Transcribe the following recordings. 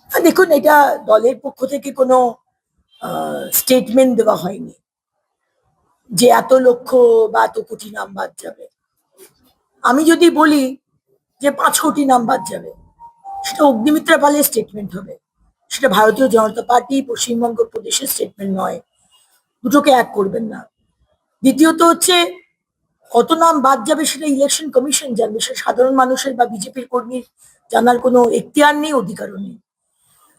দেখুন, এটা দলের পক্ষ থেকে কোনো স্টেটমেন্ট দেওয়া হয়নি যে এত লক্ষ বা এত কোটি নাম বাদ যাবে। আমি যদি বলি যে 5 কোটি নাম বাদ যাবে, সেটা অগ্নিমিত্রা পালের স্টেটমেন্ট হবে, সেটা ভারতীয় জনতা পার্টি পশ্চিমবঙ্গ প্রদেশের স্টেটমেন্ট নয়। দুটোকে এক করবেন না। দ্বিতীয়ত হচ্ছে, কত নাম বাদ যাবে সেটা ইলেকশন কমিশন জানবে, সেটা সাধারণ মানুষের বা বিজেপির কর্মীর জানার কোনো এখতিয়ার নেই, অধিকারও নেই।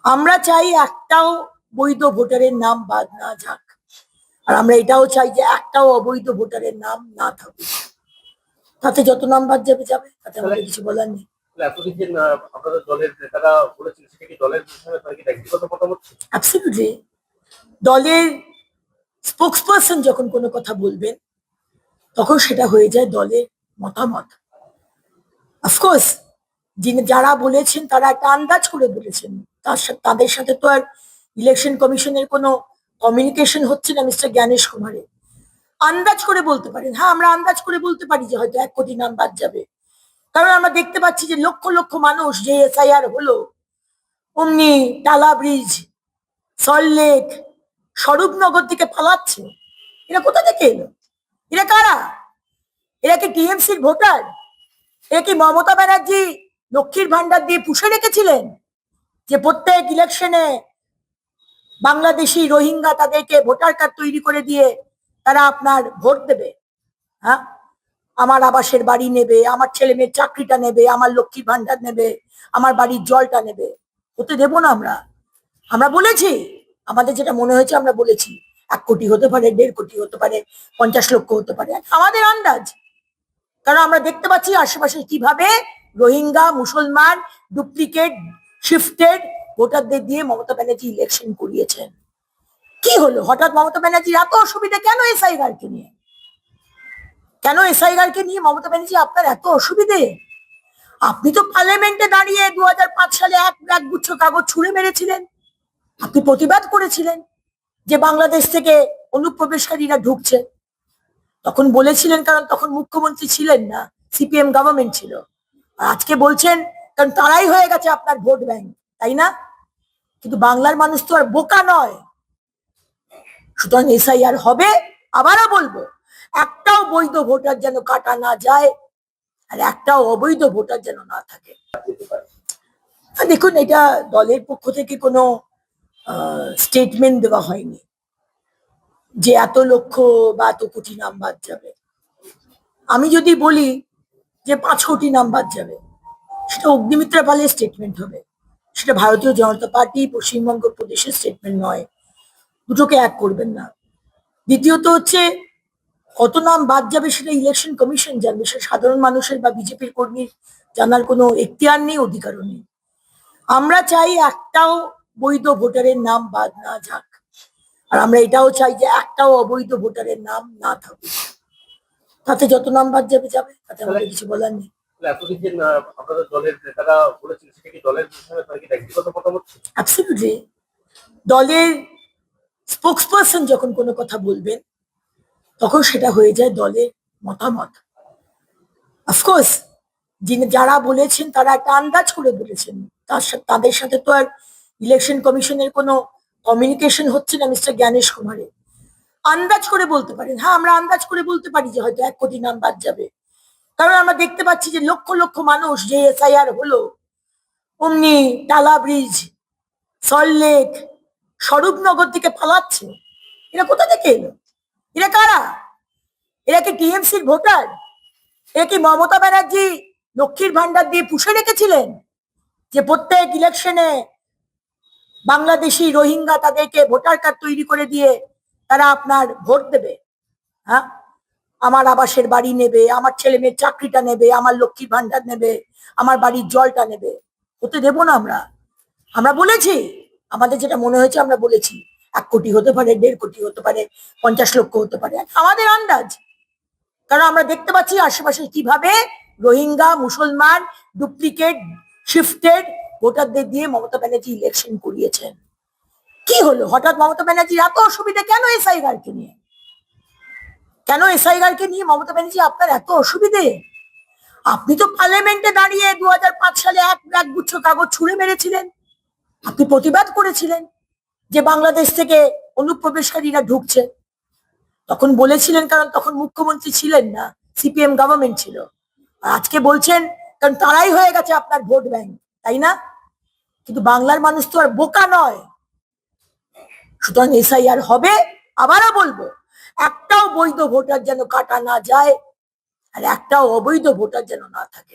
আমরা চাই একটাও বৈধ ভোটারের নাম বাদ না যাক, আর আমরা এটাও চাই যে একটাও অবৈধ ভোটারের নাম না থাকুক। তাতে যত নাম বাদ যাবে যাবে, তাতে আমাদের কিছু বলার নেই। অ্যাবসলিউটলি। দলের স্পোক্সপারসন যখন কোনো কথা বলবেন, তখন সেটা হয়ে যায় দলের মতামত। অফকোর্স যারা বলেছেন তারা একটা আন্দাজ করে বলেছেন, তাদের সাথে তো আর ইলেকশন কমিশনের কোনো কমিউনিকেশন হচ্ছে না মিস্টার জ্ঞানেশ কুমারের। আন্দাজ করে বলতে পারেন, হ্যাঁ আমরা আন্দাজ করে বলতে পারি যে হয়তো 1 কোটি নাম বাদ যাবে, কারণ আমরা দেখতে পাচ্ছি যে লক্ষ লক্ষ মানুষ যে এসআইআর হলো, অমনি টালা ব্রিজ, সল্টলেক, স্বরূপনগর থেকে পালাচ্ছে। এরা কোথা থেকে এলো? এরা কারা? এরা কি টিএমসির ভোটার? এরা কি মমতা ব্যানার্জি লক্ষ্মীর ভান্ডার দিয়ে পুষে রেখেছিলেন যে প্রত্যেক ইলেকশনে বাংলাদেশি রোহিঙ্গা তাদেরকে ভোটার কার্ড তৈরি করে দিয়ে তারা আপনার ভোট দেবে? হ্যাঁ, আমার আবাসের বাড়ি নেবে, আমার ছেলে মেয়ের চাকরিটা নেবে, আমার লক্ষ্মীর ভান্ডার নেবে, আমার বাড়ির জলটা নেবে। হতে দেবো না আমরা। আমরা বলেছি আমাদের যেটা মনে হয়েছে, আমরা বলেছি 1 কোটি হতে পারে, 1.5 কোটি হতে পারে, 50 লক্ষ হতে পারে, আমাদের আন্দাজ। কারণ আমরা দেখতে পাচ্ছি আশেপাশে কিভাবে রোহিঙ্গা, মুসলমান, ডুপ্লিকেট, শিফটেড ভোটারদের দিয়ে মমতা ব্যানার্জি ইলেকশন করিয়েছেন। কি হলো হঠাৎ মমতা ব্যানার্জির এত অসুবিধা কেন এসআইআরকে নিয়ে? কেন এসআইআরকে নিয়ে মমতা ব্যানার্জি আপনার এত অসুবিধে? আপনি তো পার্লামেন্টে দাঁড়িয়ে 2005 সালে এক গুচ্ছ কাগজ ছুঁড়ে মেরেছিলেন। আপনি প্রতিবাদ করেছিলেন যে বাংলাদেশ থেকে অনুপ্রবেশকারীরা ঢুকছে। তখন বলেছিলেন কারণ তখন মুখ্যমন্ত্রী ছিলেন না, সিপিএম গভর্নমেন্ট ছিল। আর আজকে বলছেন কারণ তারাই হয়ে গেছে আপনার ভোট ব্যাংক, তাই না? কিন্তু বাংলার মানুষ তো আর বোকা নয়। সুতরাং এসআইআর হবে, আবারও বলবো, একটাও বৈধ ভোটার যেন কাটা না যায়, আর একটাও অবৈধ ভোটার যেন না থাকে। দেখুন, এটা দলের পক্ষ থেকে কোনো স্টেটমেন্ট দেওয়া হয়নি যে এত লক্ষ বা এত কোটি নাম বাদ যাবে। আমি যদি বলি যে 5 কোটি নাম বাদ যাবে, সেটা অগ্নিমিত্রা পালের স্টেটমেন্ট হবে, সেটা ভারতীয় জনতা পার্টি পশ্চিমবঙ্গ প্রদেশের স্টেটমেন্ট নয়। দুটোকে এক করবেন না। দ্বিতীয়ত হচ্ছে, কত নাম বাদ যাবে সেটা ইলেকশন কমিশন জানবে, সেটা সাধারণ মানুষের বা বিজেপির কর্মীর জানার কোনো এখতিয়ার নেই, অধিকারও নেই। আমরা চাই একটাও বৈধ ভোটারের নাম বাদ না যাক, আর আমরা এটাও চাই যে একটাও অবৈধ ভোটারের নাম না থাকুক। তাতে যত নাম বাদ যাবে যাবে, তাতে আমাদের কিছু বলার নেই। অ্যাবসলিউটলি। দলের স্পোক্সপারসন যখন কোনো কথা বলবেন, তখন সেটা হয়ে যায় দলের মতামত। অফকোর্স যারা বলেছেন তারা একটা আন্দাজ করে বলেছেন, তাদের সাথে তো আর ইলেকশন কমিশনের কোনো কমিউনিকেশন হচ্ছে না মিস্টার জ্ঞানেশ কুমারের। আন্দাজ করে বলতে পারেন, হ্যাঁ আমরা আন্দাজ করে বলতে পারি যে হয়তো 1 কোটি নাম বাদ যাবে, কারণ আমরা দেখতে পাচ্ছি যে লক্ষ লক্ষ মানুষ যে এসআইআর হলো, অমনি টালা ব্রিজ, সল্টলেক, স্বরূপনগর থেকে পালাচ্ছে। এরা কোথা থেকে এলো? এরা কারা? এরা কি টিএমসির ভোটার? এরা কি মমতা ব্যানার্জি লক্ষ্মীর ভান্ডার দিয়ে পুষে রেখেছিলেন যে প্রত্যেক ইলেকশনে বাংলাদেশি রোহিঙ্গা তাদেরকে ভোটার কার্ড তৈরি করে দিয়ে তারা আপনার ভোট দেবে? হ্যাঁ, আমার আবাসের বাড়ি নেবে, আমার ছেলে মেয়ের চাকরিটা নেবে, আমার লক্ষ্মীর ভান্ডার নেবে, আমার বাড়ির জলটা নেবে। হতে দেবো না আমরা। আমরা বলেছি আমাদের যেটা মনে হয়েছে, আমরা বলেছি 1 কোটি হতে পারে, 1.5 কোটি হতে পারে, 50 লক্ষ হতে পারে, আমাদের আন্দাজ। কারণ আমরা দেখতে পাচ্ছি আশেপাশে কিভাবে রোহিঙ্গা, মুসলমান, ডুপ্লিকেট, শিফটেড ভোটারদের দিয়ে মমতা ব্যানার্জি ইলেকশন করিয়েছেন। কি হলো হঠাৎ মমতা ব্যানার্জির এত অসুবিধা কেন এসআইআরকে নিয়ে? কেন এসআইআরকে নিয়ে মমতা ব্যানার্জি আপনার এত অসুবিধে? আপনি তো পার্লামেন্টে দাঁড়িয়ে 2005 সালে এক গুচ্ছ কাগজ ছুঁড়ে মেরেছিলেন। আপনি প্রতিবাদ করেছিলেন যে বাংলাদেশ থেকে অনুপ্রবেশকারীরা ঢুকছে। তখন বলেছিলেন কারণ তখন মুখ্যমন্ত্রী ছিলেন না, সিপিএম গভর্নমেন্ট ছিল। আর আজকে বলছেন কারণ তারাই হয়ে গেছে আপনার ভোট ব্যাংক, তাই না? কিন্তু বাংলার মানুষ তো আর বোকা নয়। সুতরাং এসআইআর হবে। আবারও বলবো, একটাও বৈধ ভোটার যেন কাটা না যায়, আর একটাও অবৈধ ভোটার যেন না থাকে।